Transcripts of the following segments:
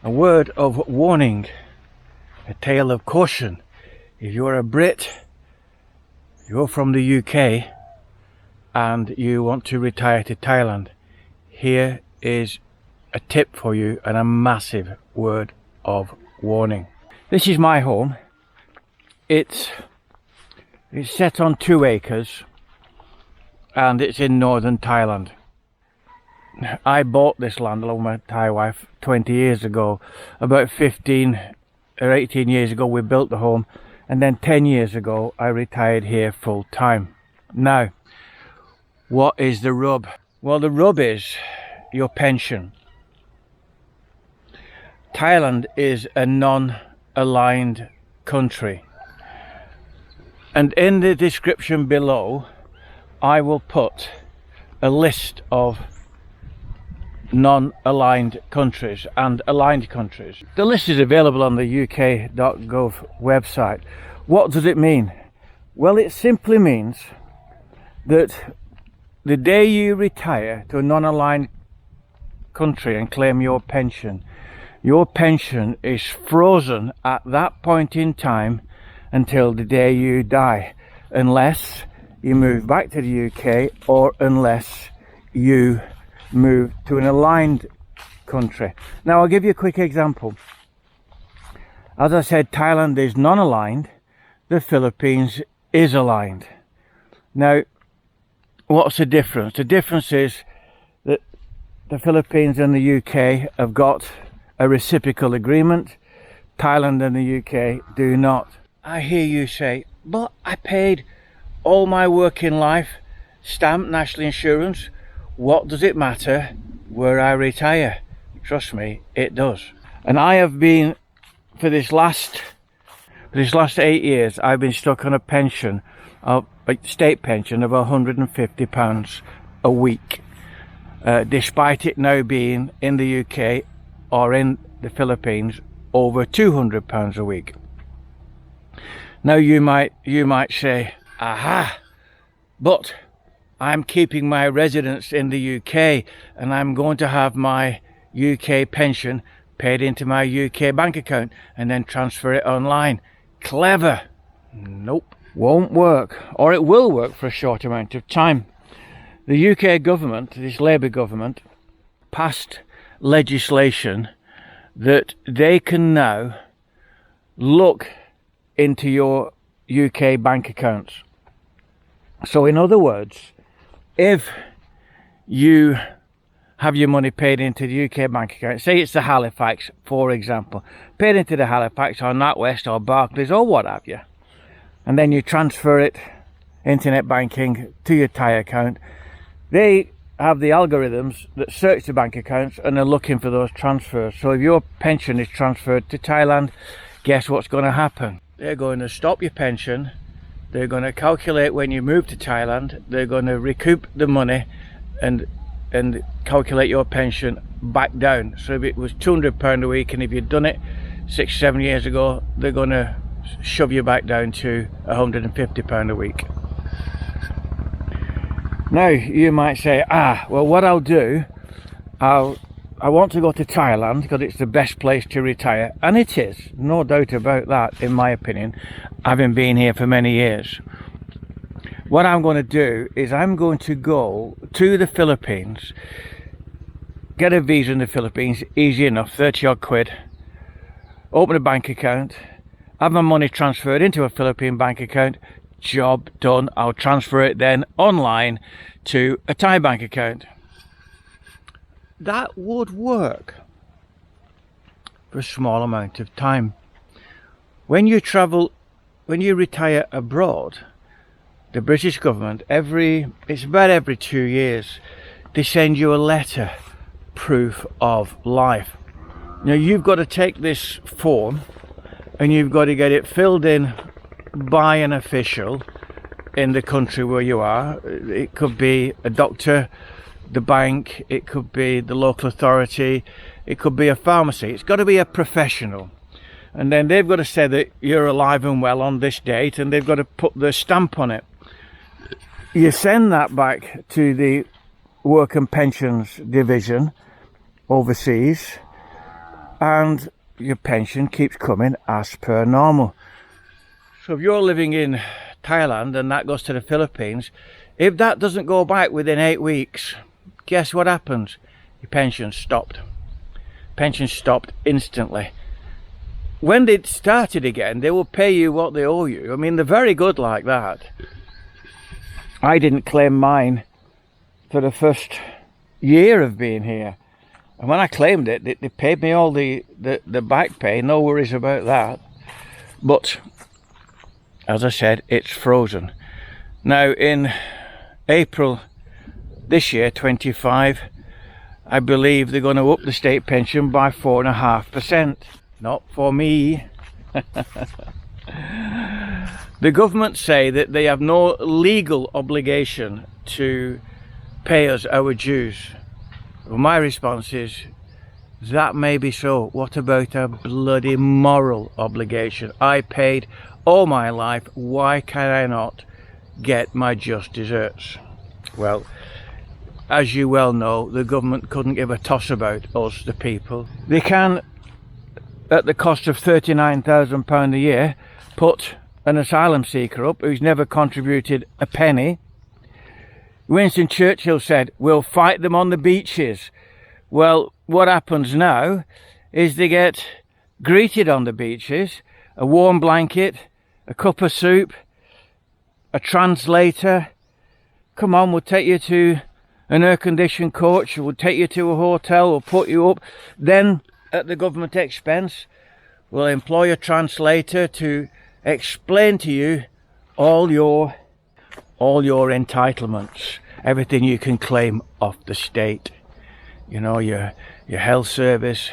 A word of warning, a tale of caution. If you're a Brit, you're from the UK and you want to retire to Thailand, here is a tip for you and a massive word of warning. This is my home. It's set on 2 acres and it's in northern Thailand. I bought this land along with my Thai wife 20 years ago. About 15 or 18 years ago we built the home, and then 10 years ago I retired here full time. Now, what is the rub? Well, the rub is your pension. Thailand is a non-aligned country, and in the description below I will put a list of non-aligned countries and aligned countries. The list is available on the uk.gov website. What does it mean? Well, it simply means that the day you retire to a non-aligned country and claim your pension is frozen at that point in time until the day you die, unless you move back to the UK or unless you move to an aligned country. Now, I'll give you a quick example. As I said, Thailand is non-aligned, the Philippines is aligned. Now, what's the difference? The difference is that the Philippines and the UK have got a reciprocal agreement. Thailand and the UK do not. I hear you say, but I paid all my working life, stamp, national insurance. What does it matter where I retire? Trust me, it does. And I have been, for this last 8 years, I've been stuck on a pension, a state pension of £150 a week, despite it now being in the UK or in the Philippines over £200 a week. Now you might say, aha, but I'm keeping my residence in the UK and I'm going to have my UK pension paid into my UK bank account and then transfer it online. Clever. Nope, won't work, or it will work for a short amount of time. The UK government, this Labour government, passed legislation that they can now look into your UK bank accounts. So in other words, if you have your money paid into the UK bank account, say it's the Halifax, for example, paid into the Halifax or NatWest or Barclays or what have you, and then you transfer it, internet banking, to your Thai account, they have the algorithms that search the bank accounts and are looking for those transfers. So if your pension is transferred to Thailand, guess what's going to happen? They're going to stop your pension. They're going to calculate when you move to Thailand. They're going to recoup the money and calculate your pension back down. So if it was £200 a week and if you'd done it 6-7 years ago, they're going to shove you back down to £150 a week. Now you might say, well, what I'll do, I want to go to Thailand because it's the best place to retire, and it is, no doubt about that, in my opinion, having been here for many years. What I'm going to do is I'm going to go to the Philippines, get a visa in the Philippines, easy enough, 30 odd quid, open a bank account, have my money transferred into a Philippine bank account, job done. I'll transfer it then online to a Thai bank account. That would work for a small amount of time. When you retire abroad, the British government, it's about every 2 years, they send you a letter, proof of life. Now you've got to take this form and you've got to get it filled in by an official in the country where you are. It could be a doctor, the bank, it could be the local authority, it could be a pharmacy. It's got to be a professional, and then they've got to say that you're alive and well on this date, and they've got to put their stamp on it. You send that back to the Work and Pensions Division overseas, and your pension keeps coming as per normal. So if you're living in Thailand and that goes to the Philippines, if that doesn't go back within 8 weeks, guess what happens? Your pension stopped. Pension stopped instantly. When they started again, they will pay you what they owe you. I mean, they're very good like that. I didn't claim mine for the first year of being here. And when I claimed it, they paid me all the back pay, no worries about that. But, as I said, it's frozen. Now, in April this year, 25, I believe they're going to up the state pension by 4.5%. Not for me. The government say that they have no legal obligation to pay us our dues. Well, my response is, that may be so. What about a bloody moral obligation? I paid all my life. Why can I not get my just deserts? Well, as you well know, the government couldn't give a toss about us, the people. They can, at the cost of £39,000 a year, put an asylum seeker up who's never contributed a penny. Winston Churchill said, we'll fight them on the beaches. Well, what happens now is they get greeted on the beaches, a warm blanket, a cup of soup, a translator. Come on, we'll take you to an air-conditioned coach, we'll take you to a hotel, we'll put you up. Then, at the government expense, we'll employ a translator to explain to you all your entitlements, everything you can claim off the state, you know, your health service,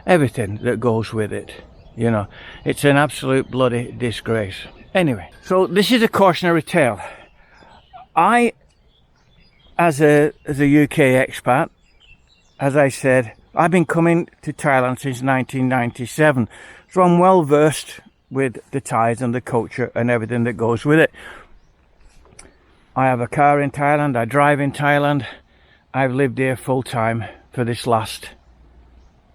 everything that goes with it. You know, it's an absolute bloody disgrace. Anyway, so this is a cautionary tale. I, as a UK expat, as I said, I've been coming to Thailand since 1997, so I'm well versed with the Thais and the culture and everything that goes with it. I have a car in Thailand, I drive in Thailand. I've lived here full time for this last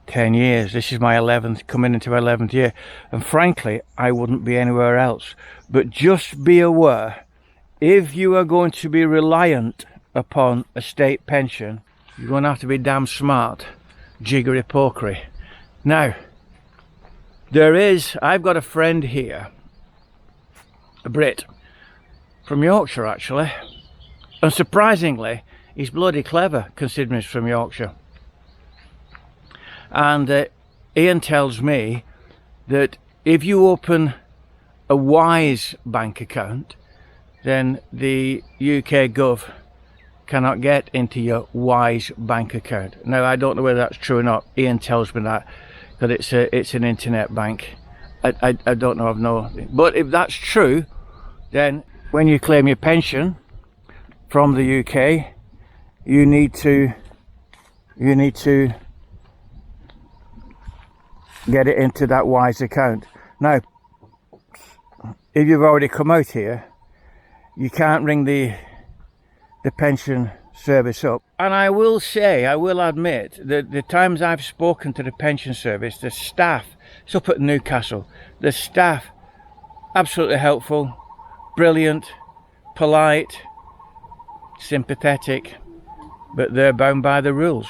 10 years. This is my 11th, coming into my 11th year. And frankly, I wouldn't be anywhere else. But just be aware, if you are going to be reliant upon a state pension, you're going to have to be damn smart, jiggery pokery. Now, I've got a friend here, a Brit, from Yorkshire actually, and surprisingly, he's bloody clever considering he's from Yorkshire. And Ian tells me that if you open a Wise bank account, then the UK Gov cannot get into your Wise bank account. Now, I don't know whether that's true or not. Ian tells me that it's an internet bank. I don't know, I've no. But if that's true, then when you claim your pension from the UK, you need to get it into that Wise account. Now, if you've already come out here, you can't ring the pension service up. And I will admit that the times I've spoken to the pension service, the staff, it's up at Newcastle, the staff, absolutely helpful, brilliant, polite, sympathetic, but they're bound by the rules.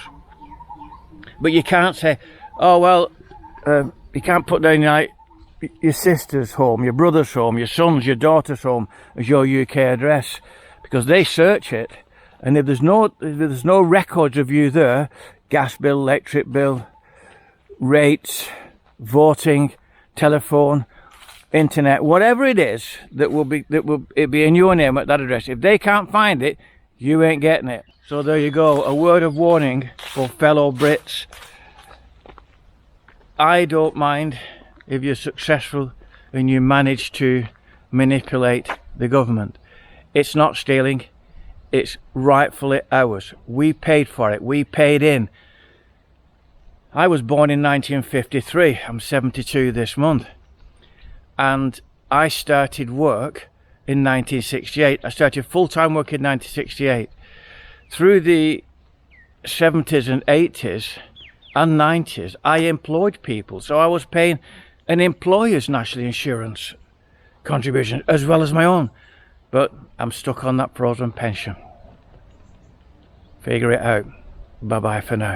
But you can't say, oh well, you can't put down like your sister's home, your brother's home, your son's, your daughter's home as your UK address, because they search it, and if there's no records of you there, gas bill, electric bill, rates, voting, telephone, internet, whatever it is that will be in your name at that address, if they can't find it, you ain't getting it. So there you go, a word of warning for fellow Brits. I don't mind if you're successful and you manage to manipulate the government. It's not stealing, it's rightfully ours. We paid for it, we paid in. I was born in 1953, I'm 72 this month. And I started work in 1968. I started full-time work in 1968. Through the 70s and 80s, and 90s, I employed people, so I was paying an employer's national insurance contribution as well as my own. But I'm stuck on that frozen pension. Figure it out. Bye bye for now.